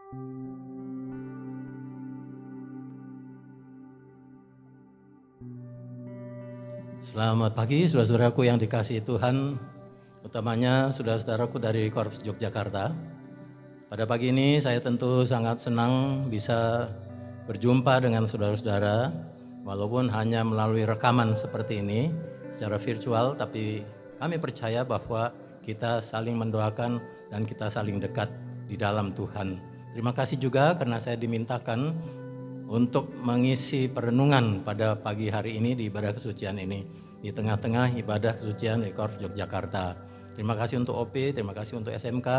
Selamat pagi saudara-saudaraku yang dikasihi Tuhan, utamanya saudara-saudaraku dari Korps Yogyakarta. Pada pagi ini saya tentu sangat senang bisa berjumpa dengan saudara-saudara, walaupun hanya melalui rekaman seperti ini secara virtual, tapi kami percaya bahwa kita saling mendoakan dan kita saling dekat di dalam Tuhan. Terima kasih juga karena saya dimintakan untuk mengisi perenungan pada pagi hari ini di ibadah kesucian ini, di tengah-tengah ibadah kesucian di Korps Yogyakarta. Terima kasih untuk OP, terima kasih untuk SMK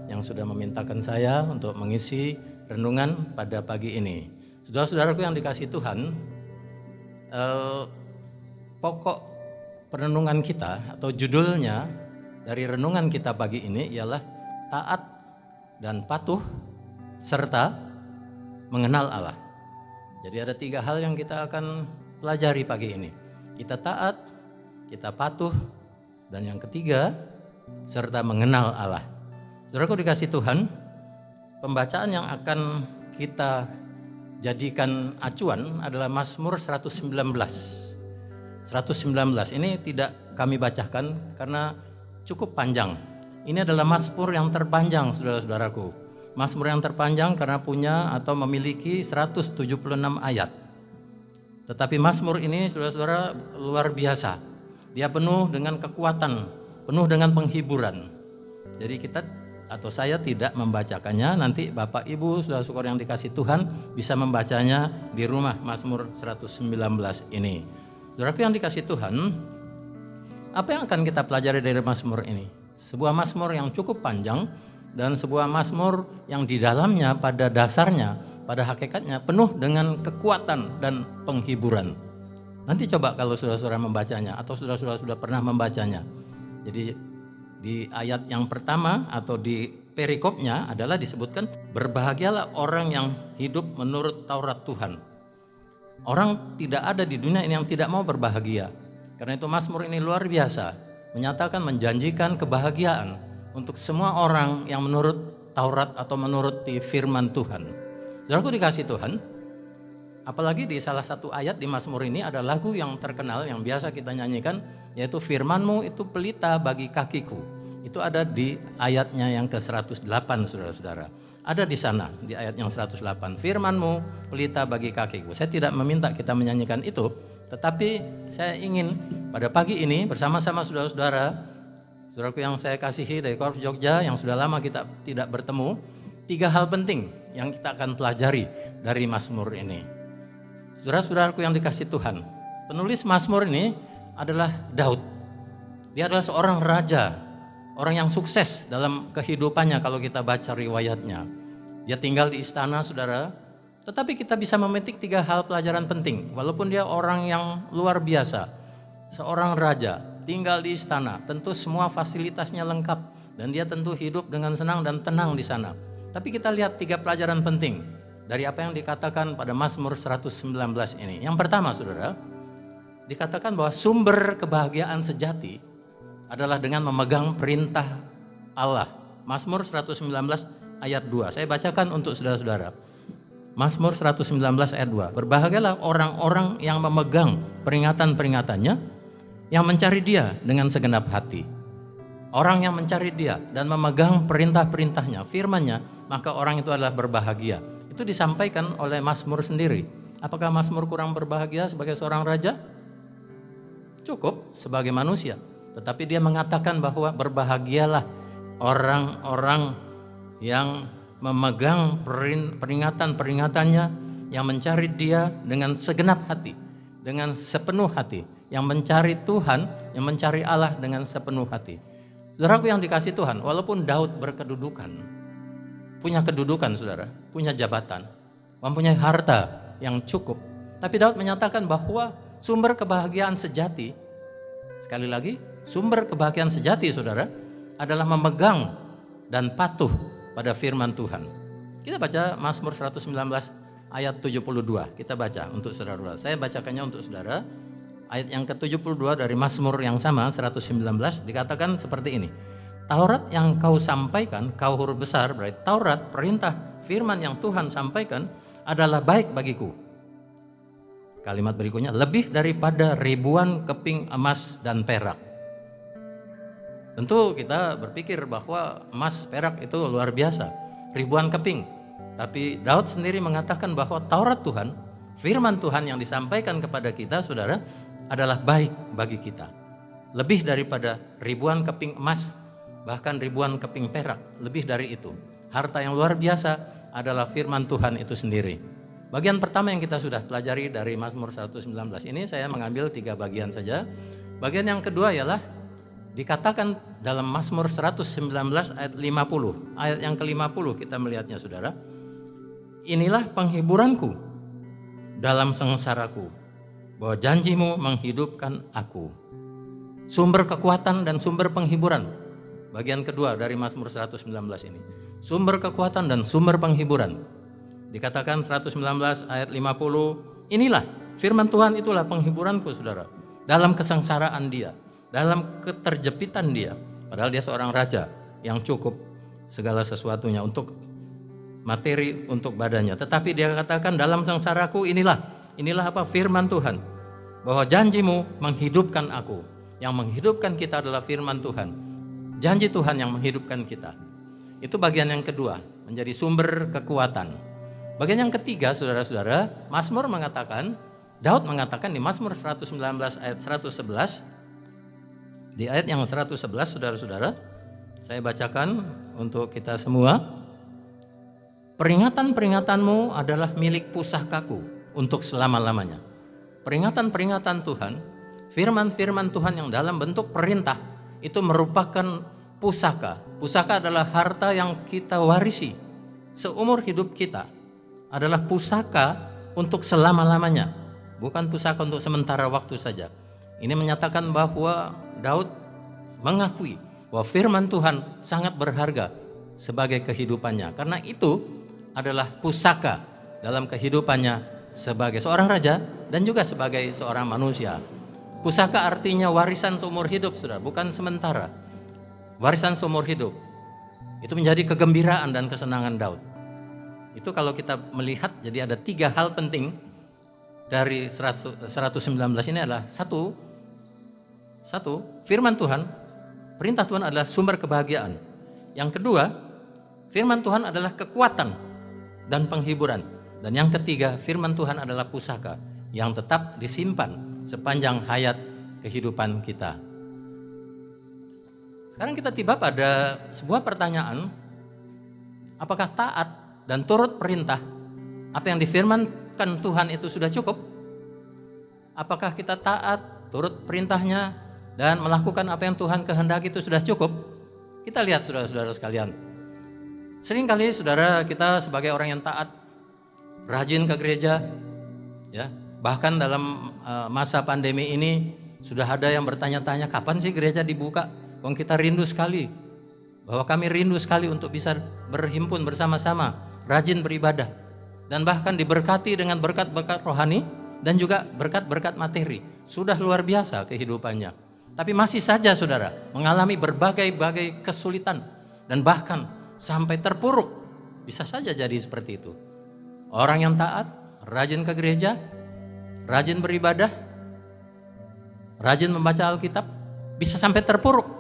yang sudah memintakan saya untuk mengisi renungan pada pagi ini. Saudara-saudaraku yang dikasihi Tuhan, pokok perenungan kita atau judulnya dari renungan kita pagi ini ialah taat dan patuh serta mengenal Allah. Jadi ada 3 hal yang kita akan pelajari pagi ini. Kita taat, kita patuh, dan yang ketiga, serta mengenal Allah. Saudaraku dikasih Tuhan, pembacaan yang akan kita jadikan acuan adalah Mazmur 119. 119 ini tidak kami bacakan karena cukup panjang. Ini adalah Mazmur yang terpanjang, saudara-saudaraku. Mazmur yang terpanjang karena punya atau memiliki 176 ayat. Tetapi Mazmur ini saudara-saudara luar biasa. Dia penuh dengan kekuatan, penuh dengan penghiburan. Jadi kita atau saya tidak membacakannya, nanti Bapak Ibu saudara-saudara yang dikasih Tuhan bisa membacanya di rumah Mazmur 119 ini. Saudaraku yang dikasih Tuhan, apa yang akan kita pelajari dari Mazmur ini? Sebuah Mazmur yang cukup panjang dan sebuah Mazmur yang di dalamnya pada dasarnya, pada hakikatnya penuh dengan kekuatan dan penghiburan. Nanti coba kalau saudara-saudara membacanya atau saudara-saudara sudah pernah membacanya. Jadi di ayat yang pertama atau di perikopnya adalah disebutkan berbahagialah orang yang hidup menurut Taurat Tuhan. Orang tidak ada di dunia ini yang tidak mau berbahagia. Karena itu Mazmur ini luar biasa, menyatakan menjanjikan kebahagiaan untuk semua orang yang menurut Taurat atau menuruti firman Tuhan. Saudaraku dikasih Tuhan, apalagi di salah satu ayat di Mazmur ini ada lagu yang terkenal yang biasa kita nyanyikan, yaitu firman-Mu itu pelita bagi kakiku. Itu ada di ayatnya yang ke-108 saudara-saudara. Ada di sana di ayat yang 108, firman-Mu pelita bagi kakiku. Saya tidak meminta kita menyanyikan itu, tetapi saya ingin pada pagi ini bersama-sama saudara-saudara, saudaraku yang saya kasihi dari Korps Jogja yang sudah lama kita tidak bertemu, 3 hal penting yang kita akan pelajari dari Mazmur ini. Saudara-saudaraku yang dikasih Tuhan, penulis Mazmur ini adalah Daud. Dia adalah seorang raja, orang yang sukses dalam kehidupannya kalau kita baca riwayatnya. Dia tinggal di istana, saudara, tetapi kita bisa memetik 3 hal pelajaran penting. Walaupun dia orang yang luar biasa, seorang raja, tinggal di istana, tentu semua fasilitasnya lengkap dan dia tentu hidup dengan senang dan tenang di sana. Tapi kita lihat 3 pelajaran penting dari apa yang dikatakan pada Mazmur 119 ini. Yang pertama, saudara, dikatakan bahwa sumber kebahagiaan sejati adalah dengan memegang perintah Allah. Mazmur 119 ayat 2. Saya bacakan untuk saudara-saudara. Mazmur 119 ayat 2. Berbahagialah orang-orang yang memegang peringatan-peringatannya, yang mencari Dia dengan segenap hati. Orang yang mencari Dia dan memegang perintah-perintahnya, firman-Nya, maka orang itu adalah berbahagia. Itu disampaikan oleh Mazmur sendiri. Apakah Mazmur kurang berbahagia sebagai seorang raja? Cukup sebagai manusia. Tetapi dia mengatakan bahwa berbahagialah orang-orang yang memegang peringatan-peringatannya, yang mencari Dia dengan segenap hati, dengan sepenuh hati, yang mencari Tuhan, yang mencari Allah dengan sepenuh hati. Saudaraku yang dikasih Tuhan, walaupun Daud berkedudukan, punya kedudukan saudara, punya jabatan, mempunyai harta yang cukup, tapi Daud menyatakan bahwa sumber kebahagiaan sejati, sekali lagi, sumber kebahagiaan sejati saudara, adalah memegang dan patuh pada firman Tuhan. Kita baca Mazmur 119 ayat 72, kita baca untuk saudara. Saya bacakannya untuk saudara. Ayat yang ke-72 dari Mazmur yang sama 119 dikatakan seperti ini. Taurat yang kau sampaikan, kau huruf besar, berarti Taurat, perintah firman yang Tuhan sampaikan adalah baik bagiku. Kalimat berikutnya, lebih daripada ribuan keping emas dan perak. Tentu kita berpikir bahwa emas, perak itu luar biasa, ribuan keping. Tapi Daud sendiri mengatakan bahwa Taurat Tuhan, firman Tuhan yang disampaikan kepada kita, saudara, adalah baik bagi kita. Lebih daripada ribuan keping emas, bahkan ribuan keping perak, lebih dari itu. Harta yang luar biasa adalah firman Tuhan itu sendiri. Bagian pertama yang kita sudah pelajari dari Mazmur 119 ini, saya mengambil 3 bagian saja. Bagian yang kedua ialah dikatakan dalam Mazmur 119 ayat 50. Ayat yang ke-50 kita melihatnya, saudara. Inilah penghiburanku dalam sengsaraku, bahwa janjimu menghidupkan aku. Sumber kekuatan dan sumber penghiburan. Bagian kedua dari Mazmur 119 ini. Sumber kekuatan dan sumber penghiburan. Dikatakan 119 ayat 50, inilah firman Tuhan, itulah penghiburanku, saudara. Dalam kesengsaraan dia, dalam keterjepitan dia. Padahal dia seorang raja yang cukup segala sesuatunya untuk materi, untuk badannya. Tetapi dia katakan dalam sengsaraku inilah apa? Firman Tuhan. Bahwa janjimu menghidupkan aku. Yang menghidupkan kita adalah firman Tuhan. Janji Tuhan yang menghidupkan kita. Itu bagian yang kedua, menjadi sumber kekuatan. Bagian yang ketiga, saudara-saudara, Mazmur mengatakan, Daud mengatakan di Mazmur 119 ayat 111, di ayat yang 111, saudara-saudara, saya bacakan untuk kita semua. Peringatan-peringatanmu adalah milik pusakaku untuk selama-lamanya. Peringatan-peringatan Tuhan, firman-firman Tuhan yang dalam bentuk perintah, itu merupakan pusaka. Pusaka adalah harta yang kita warisi seumur hidup kita. Adalah pusaka untuk selama-lamanya, bukan pusaka untuk sementara waktu saja. Ini menyatakan bahwa Daud mengakui bahwa firman Tuhan sangat berharga sebagai kehidupannya. Karena itu adalah pusaka dalam kehidupannya sebagai seorang raja dan juga sebagai seorang manusia. Pusaka artinya warisan seumur hidup, saudara, bukan sementara. Warisan seumur hidup. Itu menjadi kegembiraan dan kesenangan Daud. Itu kalau kita melihat, jadi ada 3 hal penting dari 119 ini adalah satu, firman Tuhan, perintah Tuhan adalah sumber kebahagiaan. Yang kedua, firman Tuhan adalah kekuatan dan penghiburan. Dan yang ketiga, firman Tuhan adalah pusaka yang tetap disimpan sepanjang hayat kehidupan kita. Sekarang kita tiba pada sebuah pertanyaan, apakah taat dan turut perintah apa yang difirmankan Tuhan itu sudah cukup? Apakah kita taat, turut perintahnya, dan melakukan apa yang Tuhan kehendaki itu sudah cukup? Kita lihat, saudara-saudara sekalian. Seringkali saudara kita sebagai orang yang taat, rajin ke gereja, ya, bahkan dalam masa pandemi ini sudah ada yang bertanya-tanya, kapan sih gereja dibuka? Wong kita rindu sekali, bahwa kami rindu sekali untuk bisa berhimpun bersama-sama, rajin beribadah, dan bahkan diberkati dengan berkat-berkat rohani dan juga berkat-berkat materi. Sudah luar biasa kehidupannya. Tapi masih saja saudara mengalami berbagai-bagai kesulitan dan bahkan sampai terpuruk. Bisa saja jadi seperti itu. Orang yang taat, rajin ke gereja, rajin beribadah, rajin membaca Alkitab, bisa sampai terpuruk.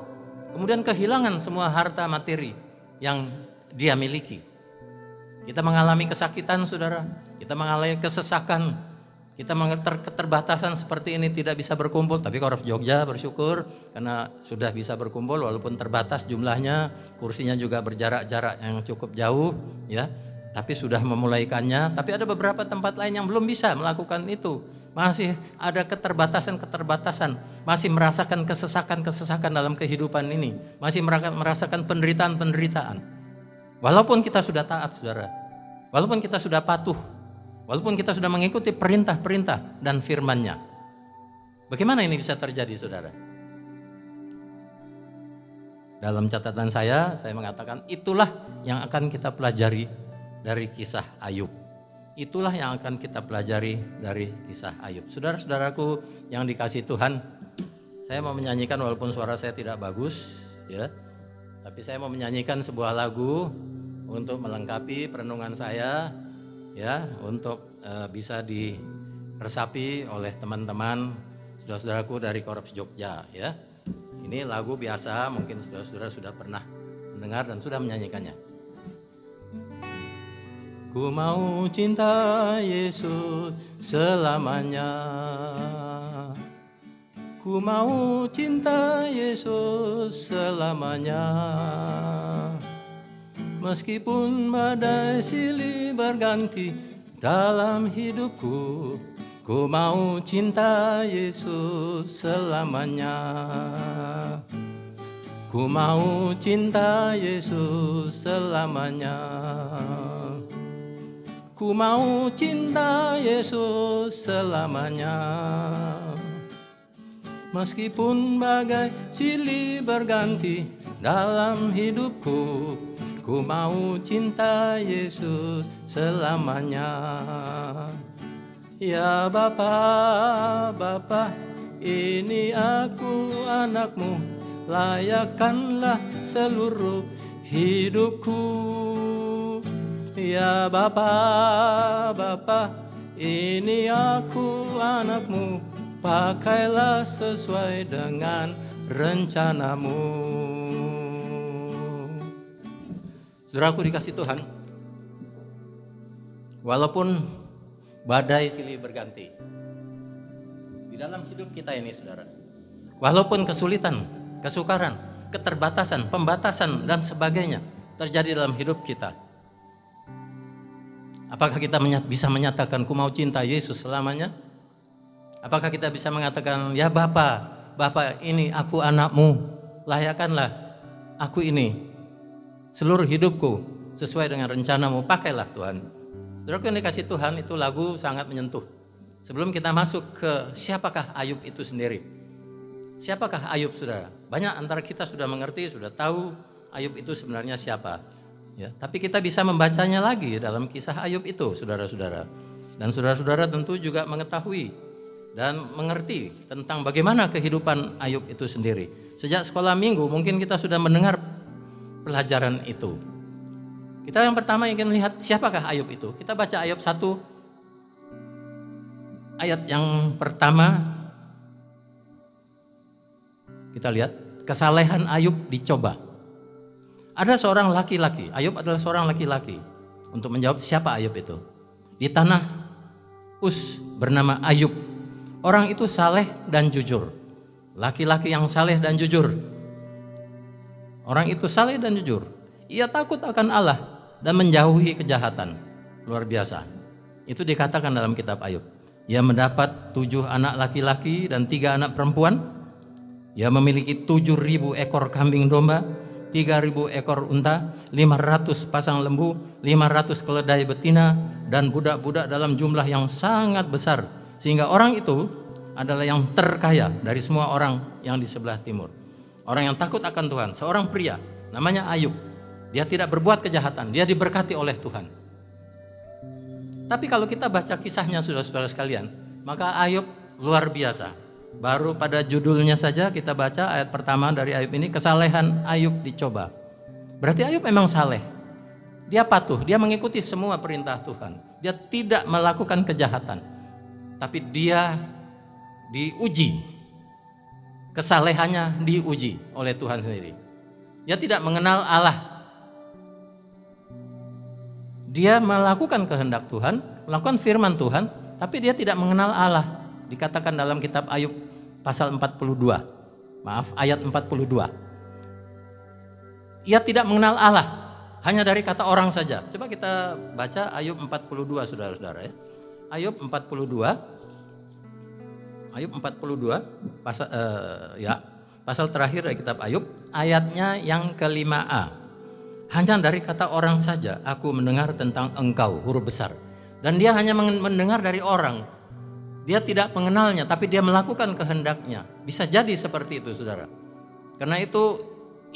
Kemudian kehilangan semua harta materi yang dia miliki. Kita mengalami kesakitan, saudara. Kita mengalami kesesakan. Kita keterbatasan seperti ini, tidak bisa berkumpul. Tapi kalau Jogja bersyukur karena sudah bisa berkumpul walaupun terbatas jumlahnya. Kursinya juga berjarak-jarak yang cukup jauh, ya. Tapi sudah memulaikannya. Tapi ada beberapa tempat lain yang belum bisa melakukan itu. Masih ada keterbatasan-keterbatasan, masih merasakan kesesakan-kesesakan dalam kehidupan ini, masih merasakan penderitaan-penderitaan. Walaupun kita sudah taat, saudara, walaupun kita sudah patuh, walaupun kita sudah mengikuti perintah-perintah dan firman-Nya. Bagaimana ini bisa terjadi, saudara? Dalam catatan saya mengatakan itulah yang akan kita pelajari dari kisah Ayub. Itulah yang akan kita pelajari dari kisah Ayub. Saudara-saudaraku yang dikasihi Tuhan, saya mau menyanyikan walaupun suara saya tidak bagus, ya. Tapi saya mau menyanyikan sebuah lagu untuk melengkapi perenungan saya, ya, untuk bisa diresapi oleh teman-teman saudara-saudaraku dari Korps Jogja, ya. Ini lagu biasa, mungkin saudara-saudara sudah pernah mendengar dan sudah menyanyikannya. Ku mau cinta Yesus selamanya. Ku mau cinta Yesus selamanya. Meskipun badai silih berganti dalam hidupku, ku mau cinta Yesus selamanya. Ku mau cinta Yesus selamanya. Ku mau cinta Yesus selamanya. Meskipun bagai silih berganti dalam hidupku, ku mau cinta Yesus selamanya. Ya Bapa, Bapa, ini aku anakmu, layakkanlah seluruh hidupku. Ya Bapa, Bapa, ini aku anakmu, pakailah sesuai dengan rencanamu. Saudaraku dikasih Tuhan, walaupun badai silih berganti di dalam hidup kita ini, saudara, walaupun kesulitan, kesukaran, keterbatasan, pembatasan dan sebagainya terjadi dalam hidup kita, apakah kita bisa menyatakan ku mau cinta Yesus selamanya? Apakah kita bisa mengatakan, ya Bapa, Bapa, ini aku anakmu, layakkanlah aku ini seluruh hidupku sesuai dengan rencanamu, pakailah Tuhan. Saudaraku yang dikasih Tuhan, itu lagu sangat menyentuh. Sebelum kita masuk ke siapakah Ayub itu sendiri. Siapakah Ayub, saudara? Banyak antara kita sudah mengerti, sudah tahu Ayub itu sebenarnya siapa. Ya, tapi kita bisa membacanya lagi dalam kisah Ayub itu, saudara-saudara. Dan saudara-saudara tentu juga mengetahui dan mengerti tentang bagaimana kehidupan Ayub itu sendiri. Sejak sekolah minggu mungkin kita sudah mendengar pelajaran itu. Kita yang pertama ingin melihat siapakah Ayub itu. Kita baca Ayub 1 ayat yang pertama. Kita lihat kesalehan Ayub dicoba. Ada seorang laki-laki, Ayub adalah seorang laki-laki. Untuk menjawab siapa Ayub itu, di tanah Uz bernama Ayub. Orang itu saleh dan jujur. Laki-laki yang saleh dan jujur. Orang itu saleh dan jujur. Ia takut akan Allah dan menjauhi kejahatan. Luar biasa. Itu dikatakan dalam kitab Ayub. Ia mendapat 7 anak laki-laki dan 3 anak perempuan. Ia memiliki 7.000 ekor kambing domba, 3.000 ekor unta, 500 pasang lembu, 500 keledai betina, dan budak-budak dalam jumlah yang sangat besar. Sehingga orang itu adalah yang terkaya dari semua orang yang di sebelah timur. Orang yang takut akan Tuhan, seorang pria namanya Ayub. Dia tidak berbuat kejahatan, dia diberkati oleh Tuhan. Tapi kalau kita baca kisahnya, saudara-saudara sekalian, maka Ayub luar biasa. Baru pada judulnya saja kita baca ayat pertama dari Ayub ini, kesalehan Ayub dicoba. Berarti Ayub memang saleh. Dia patuh, dia mengikuti semua perintah Tuhan. Dia tidak melakukan kejahatan. Tapi dia diuji. Kesalehannya diuji oleh Tuhan sendiri. Dia tidak mengenal Allah. Dia melakukan kehendak Tuhan, melakukan firman Tuhan, tapi dia tidak mengenal Allah. Dikatakan dalam kitab Ayub pasal 42. Maaf, ayat 42. Ia tidak mengenal Allah, hanya dari kata orang saja. Coba kita baca Ayub 42, saudara-saudara ya. Ayub 42. Ayub 42 pasal terakhir dari kitab Ayub, ayatnya yang ke-5a. Hanya dari kata orang saja aku mendengar tentang engkau, huruf besar. Dan dia hanya mendengar dari orang. Dia tidak mengenalnya, tapi dia melakukan kehendaknya. Bisa jadi seperti itu, saudara. Karena itu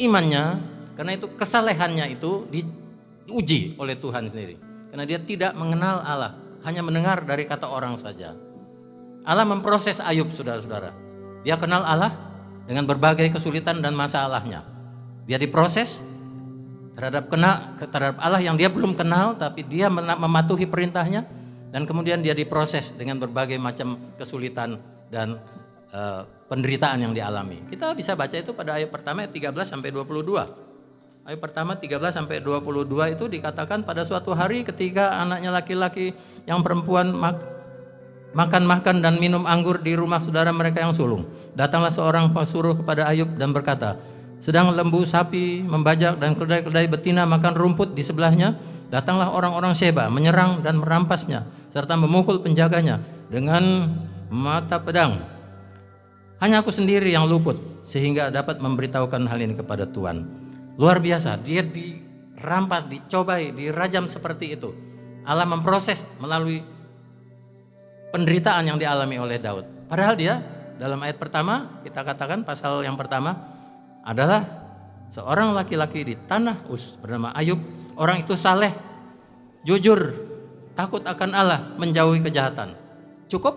imannya, karena itu kesalehannya itu diuji oleh Tuhan sendiri. Karena dia tidak mengenal Allah, hanya mendengar dari kata orang saja. Allah memproses Ayub, saudara-saudara. Dia kenal Allah dengan berbagai kesulitan dan masalahnya. Dia diproses, terhadap Allah yang dia belum kenal, tapi dia mematuhi perintahnya, dan kemudian dia diproses dengan berbagai macam kesulitan dan penderitaan yang dialami. Kita bisa baca itu pada ayat pertama 13 sampai 22. Ayat pertama 13 sampai 22 itu dikatakan, pada suatu hari ketika anaknya laki-laki yang perempuan makan dan minum anggur di rumah saudara mereka yang sulung, datanglah seorang pesuruh kepada Ayub dan berkata, sedang lembu sapi membajak dan keledai-keledai betina makan rumput di sebelahnya, datanglah orang-orang Sheba menyerang dan merampasnya serta memukul penjaganya dengan mata pedang. Hanya aku sendiri yang luput sehingga dapat memberitahukan hal ini kepada Tuhan. Luar biasa, dia dirampas, dicobai, dirajam seperti itu. Allah memproses melalui penderitaan yang dialami oleh Daud. Padahal dia dalam ayat pertama, kita katakan pasal yang pertama, adalah seorang laki-laki di tanah Uz bernama Ayub. Orang itu saleh, jujur, takut akan Allah, menjauhi kejahatan. Cukup?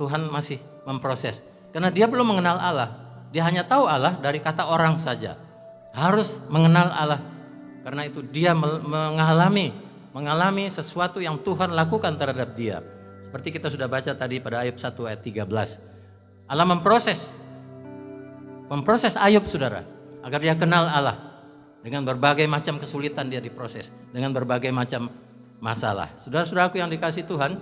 Tuhan masih memproses. Karena dia belum mengenal Allah. Dia hanya tahu Allah dari kata orang saja. Harus mengenal Allah. Karena itu dia mengalami sesuatu yang Tuhan lakukan terhadap dia. Seperti kita sudah baca tadi pada ayat 1 ayat 13. Allah memproses Ayub, saudara, agar dia kenal Allah. Dengan berbagai macam kesulitan dia diproses, dengan berbagai macam masalah. Saudara-saudaraku yang dikasihi Tuhan,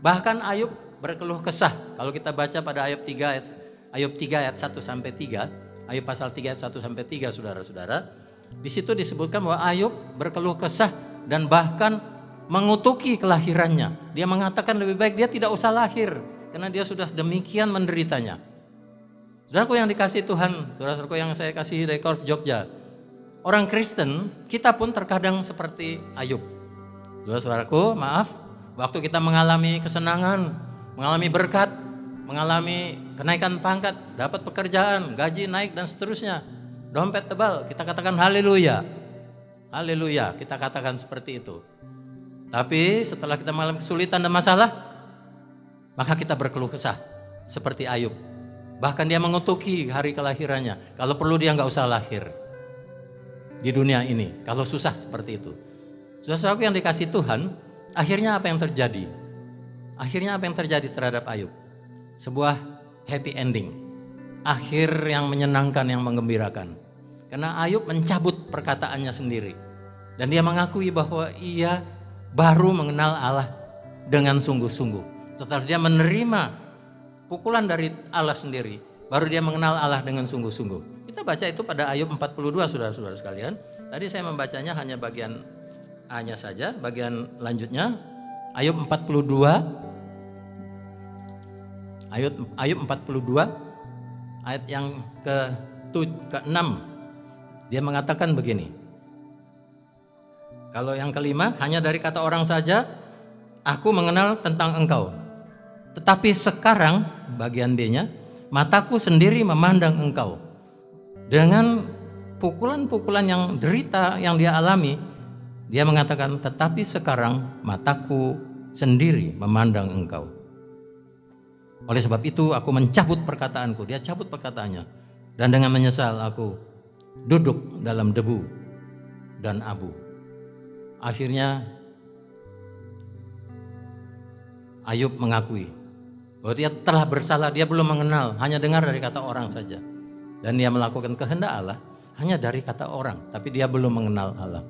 bahkan Ayub berkeluh kesah. Kalau kita baca pada Ayub 3 ayat 1 sampai 3, Ayub pasal 3 ayat 1 sampai 3, saudara-saudara, di situ disebutkan bahwa Ayub berkeluh kesah dan bahkan mengutuki kelahirannya. Dia mengatakan lebih baik dia tidak usah lahir karena dia sudah demikian menderitanya. Saudaraku yang dikasihi Tuhan, saudaraku yang saya kasihi dari Korp Jogja, orang Kristen kita pun terkadang seperti Ayub. Saudaraku, maaf, waktu kita mengalami kesenangan, mengalami berkat, mengalami kenaikan pangkat, dapat pekerjaan, gaji naik dan seterusnya, dompet tebal, kita katakan haleluya, haleluya, kita katakan seperti itu. Tapi setelah kita mengalami kesulitan dan masalah, maka kita berkeluh kesah seperti Ayub. Bahkan dia mengutuki hari kelahirannya. Kalau perlu dia nggak usah lahir di dunia ini. Kalau susah seperti itu. Saudara-saudaraku yang dikasihi Tuhan, akhirnya apa yang terjadi? Akhirnya apa yang terjadi terhadap Ayub? Sebuah happy ending. Akhir yang menyenangkan, yang menggembirakan. Karena Ayub mencabut perkataannya sendiri. Dan dia mengakui bahwa ia baru mengenal Allah dengan sungguh-sungguh. Setelah dia menerima pukulan dari Allah sendiri, baru dia mengenal Allah dengan sungguh-sungguh. Kita baca itu pada Ayub 42, saudara-saudara sekalian. Tadi saya membacanya hanya bagian A-nya saja, bagian lanjutnya Ayub 42. Ayub 42 ayat yang ke-6. Dia mengatakan begini. Kalau yang kelima, hanya dari kata orang saja aku mengenal tentang engkau. Tetapi sekarang, bagian B-nya, mataku sendiri memandang engkau. Dengan pukulan-pukulan yang derita yang dia alami, dia mengatakan, tetapi sekarang mataku sendiri memandang engkau. Oleh sebab itu aku mencabut perkataanku. Dia cabut perkataannya. Dan dengan menyesal aku duduk dalam debu dan abu. Akhirnya Ayub mengakui bahwa dia telah bersalah, dia belum mengenal, hanya dengar dari kata orang saja. Dan dia melakukan kehendak Allah hanya dari kata orang, tapi dia belum mengenal Allah.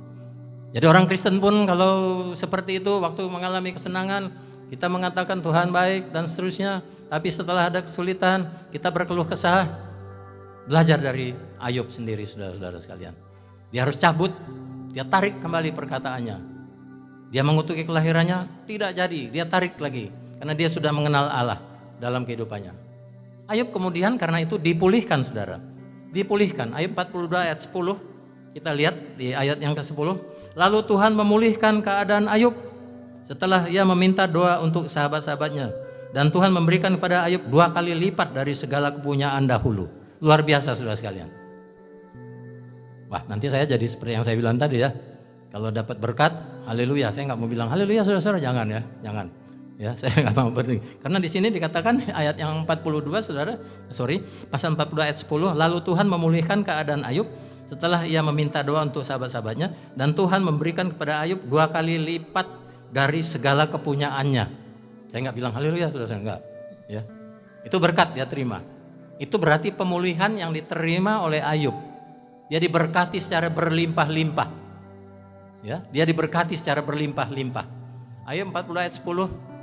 Jadi orang Kristen pun kalau seperti itu, waktu mengalami kesenangan, kita mengatakan Tuhan baik dan seterusnya. Tapi setelah ada kesulitan, kita berkeluh kesah. Belajar dari Ayub sendiri, saudara-saudara sekalian. Dia harus cabut, dia tarik kembali perkataannya. Dia mengutuki kelahirannya, tidak jadi, dia tarik lagi. Karena dia sudah mengenal Allah dalam kehidupannya. Ayub kemudian karena itu dipulihkan, saudara. Dipulihkan. Ayub 42 ayat 10. Kita lihat di ayat yang ke-10. Lalu Tuhan memulihkan keadaan Ayub setelah ia meminta doa untuk sahabat-sahabatnya. Dan Tuhan memberikan kepada Ayub 2 kali lipat dari segala kepunyaan dahulu. Luar biasa, saudara sekalian. Wah, nanti saya jadi seperti yang saya bilang tadi ya. Kalau dapat berkat, haleluya. Saya nggak mau bilang haleluya, saudara-saudara, jangan ya, jangan. Ya, saya nggak mau berarti. Karena di sini dikatakan ayat yang 42, pasal 42 ayat 10, lalu Tuhan memulihkan keadaan Ayub Setelah ia meminta doa untuk sahabat-sahabatnya, dan Tuhan memberikan kepada Ayub 2 kali lipat dari segala kepunyaannya. Saya nggak bilang haleluya, saudara, saya enggak. Ya, itu berkat dia terima. Itu berarti pemulihan yang diterima oleh Ayub. Dia diberkati secara berlimpah-limpah. Ya, dia diberkati secara berlimpah-limpah. Ayub 40 ayat 10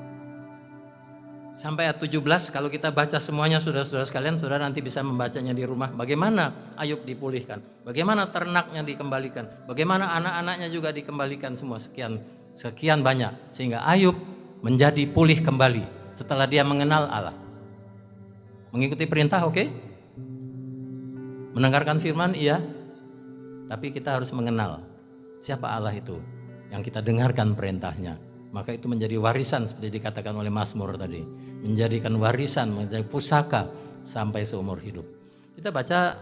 sampai ayat 17, kalau kita baca semuanya saudara-saudara sekalian, saudara nanti bisa membacanya di rumah. Bagaimana Ayub dipulihkan, bagaimana ternaknya dikembalikan, bagaimana anak-anaknya juga dikembalikan semua, sekian banyak. Sehingga Ayub menjadi pulih kembali setelah dia mengenal Allah. Mengikuti perintah, oke? Mendengarkan firman, iya. Tapi kita harus mengenal siapa Allah itu yang kita dengarkan perintahnya. Maka itu menjadi warisan seperti dikatakan oleh Mazmur tadi. Menjadikan warisan, menjadi pusaka sampai seumur hidup. Kita baca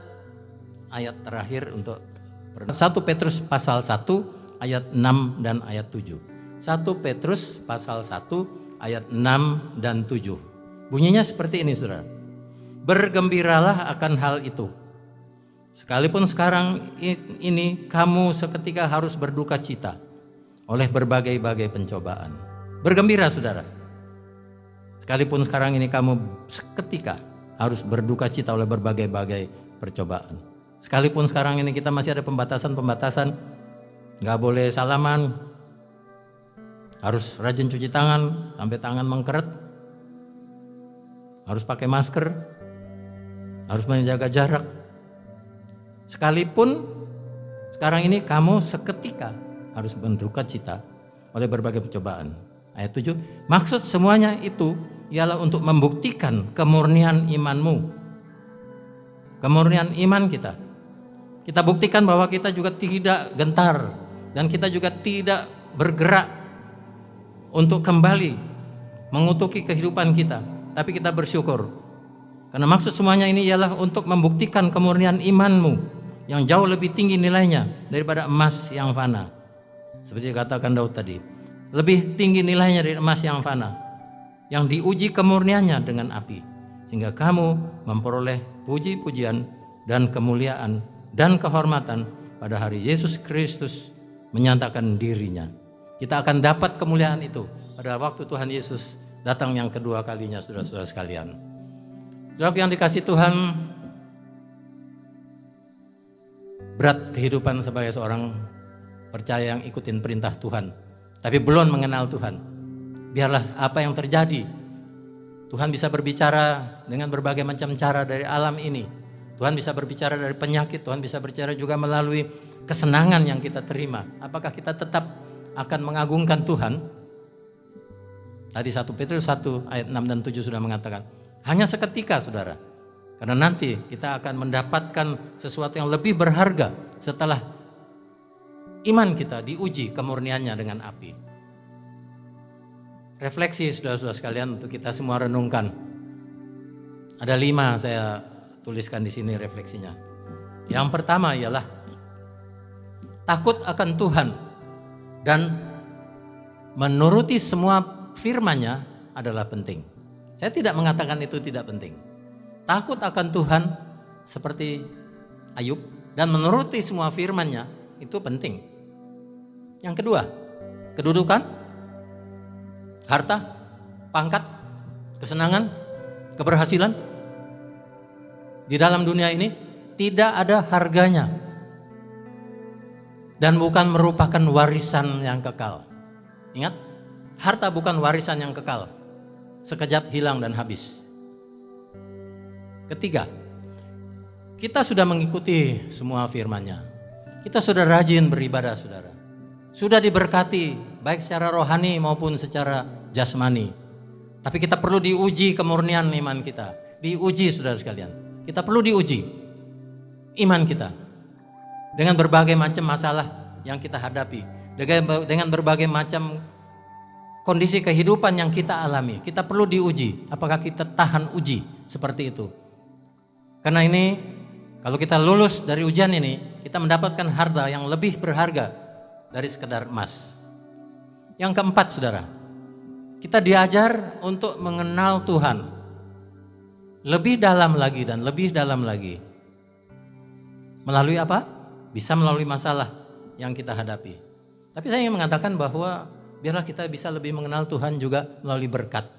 ayat terakhir untuk 1 Petrus pasal 1 ayat 6 dan ayat 7. 1 Petrus pasal 1 ayat 6 dan 7. Bunyinya seperti ini, saudara. Bergembiralah akan hal itu. Sekalipun sekarang ini kamu seketika harus berduka cita oleh berbagai-bagai pencobaan. Bergembira, saudara. Sekalipun sekarang ini kamu seketika harus berduka cita oleh berbagai-bagai percobaan. Sekalipun sekarang ini kita masih ada pembatasan-pembatasan, nggak boleh salaman, harus rajin cuci tangan sampai tangan mengkeret, harus pakai masker, harus menjaga jarak. Sekalipun sekarang ini kamu seketika harus berduka cita oleh berbagai percobaan. Ayat 7, maksud semuanya itu ialah untuk membuktikan kemurnian imanmu. Kemurnian iman kita. Kita buktikan bahwa kita juga tidak gentar dan kita juga tidak bergerak untuk kembali mengutuki kehidupan kita, tapi kita bersyukur. Karena maksud semuanya ini ialah untuk membuktikan kemurnian imanmu yang jauh lebih tinggi nilainya daripada emas yang fana. Seperti dikatakan Daud tadi, lebih tinggi nilainya dari emas yang fana, yang diuji kemurniannya dengan api, sehingga kamu memperoleh puji-pujian dan kemuliaan dan kehormatan pada hari Yesus Kristus menyatakan dirinya. Kita akan dapat kemuliaan itu pada waktu Tuhan Yesus datang yang kedua kalinya, saudara-saudara sekalian. Saudara yang dikasih Tuhan, berat kehidupan sebagai seorang percaya yang ikutin perintah Tuhan, tapi belum mengenal Tuhan. Biarlah apa yang terjadi, Tuhan bisa berbicara dengan berbagai macam cara dari alam ini. Tuhan bisa berbicara dari penyakit, Tuhan bisa berbicara juga melalui kesenangan yang kita terima. Apakah kita tetap akan mengagungkan Tuhan? Tadi 1 Petrus 1 ayat 6 dan 7 sudah mengatakan, hanya seketika, saudara. Karena nanti kita akan mendapatkan sesuatu yang lebih berharga setelah iman kita diuji kemurniannya dengan api. Refleksi, saudara-saudara sekalian, untuk kita semua renungkan. Ada 5 saya tuliskan di sini refleksinya. Yang pertama ialah takut akan Tuhan dan menuruti semua firman-Nya adalah penting. Saya tidak mengatakan itu tidak penting. Takut akan Tuhan seperti Ayub dan menuruti semua firman-Nya itu penting. Yang kedua, kedudukan, harta, pangkat, kesenangan, keberhasilan di dalam dunia ini tidak ada harganya dan bukan merupakan warisan yang kekal. Ingat, harta bukan warisan yang kekal, sekejap hilang dan habis. Ketiga, kita sudah mengikuti semua firman-Nya. Kita sudah rajin beribadah, saudara. Sudah diberkati baik secara rohani maupun secara jasmani. Tapi kita perlu diuji kemurnian iman kita. Diuji, saudara sekalian. Kita perlu diuji iman kita dengan berbagai macam masalah yang kita hadapi, dengan berbagai macam kondisi kehidupan yang kita alami. Kita perlu diuji. Apakah kita tahan uji seperti itu? Karena ini, kalau kita lulus dari ujian ini, kita mendapatkan harta yang lebih berharga dari sekedar emas. Yang keempat, saudara, kita diajar untuk mengenal Tuhan lebih dalam lagi dan lebih dalam lagi. Melalui apa? bisa melalui masalah yang kita hadapi. Tapi saya ingin mengatakan bahwa biarlah kita bisa lebih mengenal Tuhan juga melalui berkat.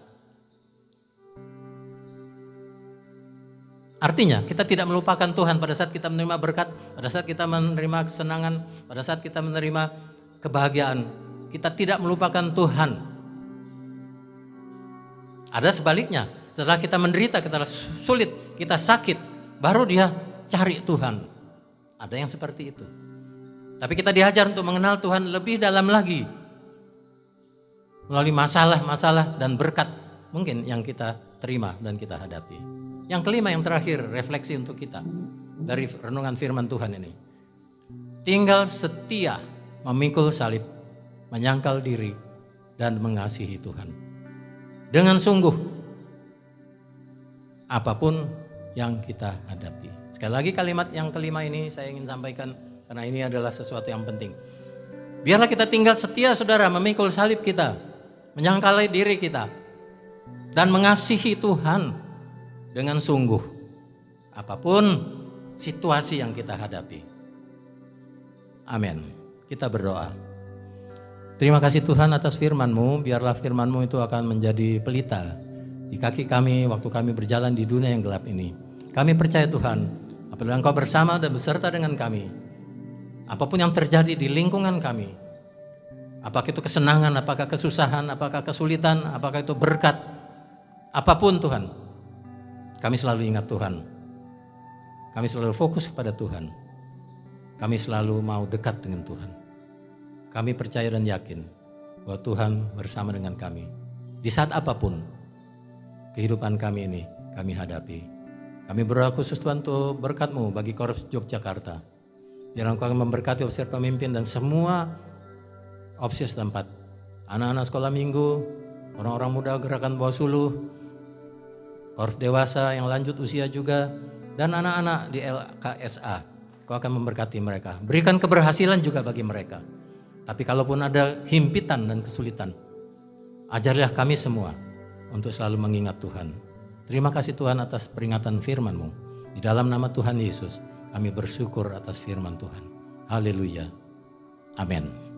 Artinya kita tidak melupakan Tuhan pada saat kita menerima berkat, pada saat kita menerima kesenangan, pada saat kita menerima kebahagiaan. Kita tidak melupakan Tuhan. Ada sebaliknya, setelah kita menderita, kita sulit, kita sakit, baru dia cari Tuhan. Ada yang seperti itu. Tapi kita diajar untuk mengenal Tuhan lebih dalam lagi. Melalui masalah-masalah dan berkat mungkin yang kita terima dan kita hadapi. Yang kelima, yang terakhir, refleksi untuk kita dari renungan firman Tuhan ini. Tinggal setia memikul salib, menyangkal diri, dan mengasihi Tuhan. Dengan sungguh, apapun yang kita hadapi. Sekali lagi kalimat yang kelima ini saya ingin sampaikan, karena ini adalah sesuatu yang penting. Biarlah kita tinggal setia, saudara, memikul salib kita, menyangkal diri kita, dan mengasihi Tuhan. Dengan sungguh, apapun situasi yang kita hadapi. Amin. Kita berdoa. Terima kasih Tuhan atas firman-Mu. Biarlah firman-Mu itu akan menjadi pelita di kaki kami waktu kami berjalan di dunia yang gelap ini. Kami percaya Tuhan, apabila Engkau bersama dan beserta dengan kami, apapun yang terjadi di lingkungan kami, apakah itu kesenangan, apakah kesusahan, apakah kesulitan, apakah itu berkat, apapun Tuhan, kami selalu ingat Tuhan. Kami selalu fokus kepada Tuhan. Kami selalu mau dekat dengan Tuhan. Kami percaya dan yakin bahwa Tuhan bersama dengan kami. Di saat apapun kehidupan kami ini kami hadapi. Kami berdoa khusus Tuhan untuk berkat-Mu bagi Korps Yogyakarta. Biar Engkau memberkati officer pemimpin dan semua officer setempat. Anak-anak sekolah minggu, orang-orang muda gerakan bawah suluh, Korps dewasa yang lanjut usia juga, dan anak-anak di LKSA. Kau akan memberkati mereka. Berikan keberhasilan juga bagi mereka. Tapi kalaupun ada himpitan dan kesulitan, ajarilah kami semua untuk selalu mengingat Tuhan. Terima kasih Tuhan atas peringatan firman-Mu. Di dalam nama Tuhan Yesus, kami bersyukur atas firman Tuhan. Haleluya. Amin.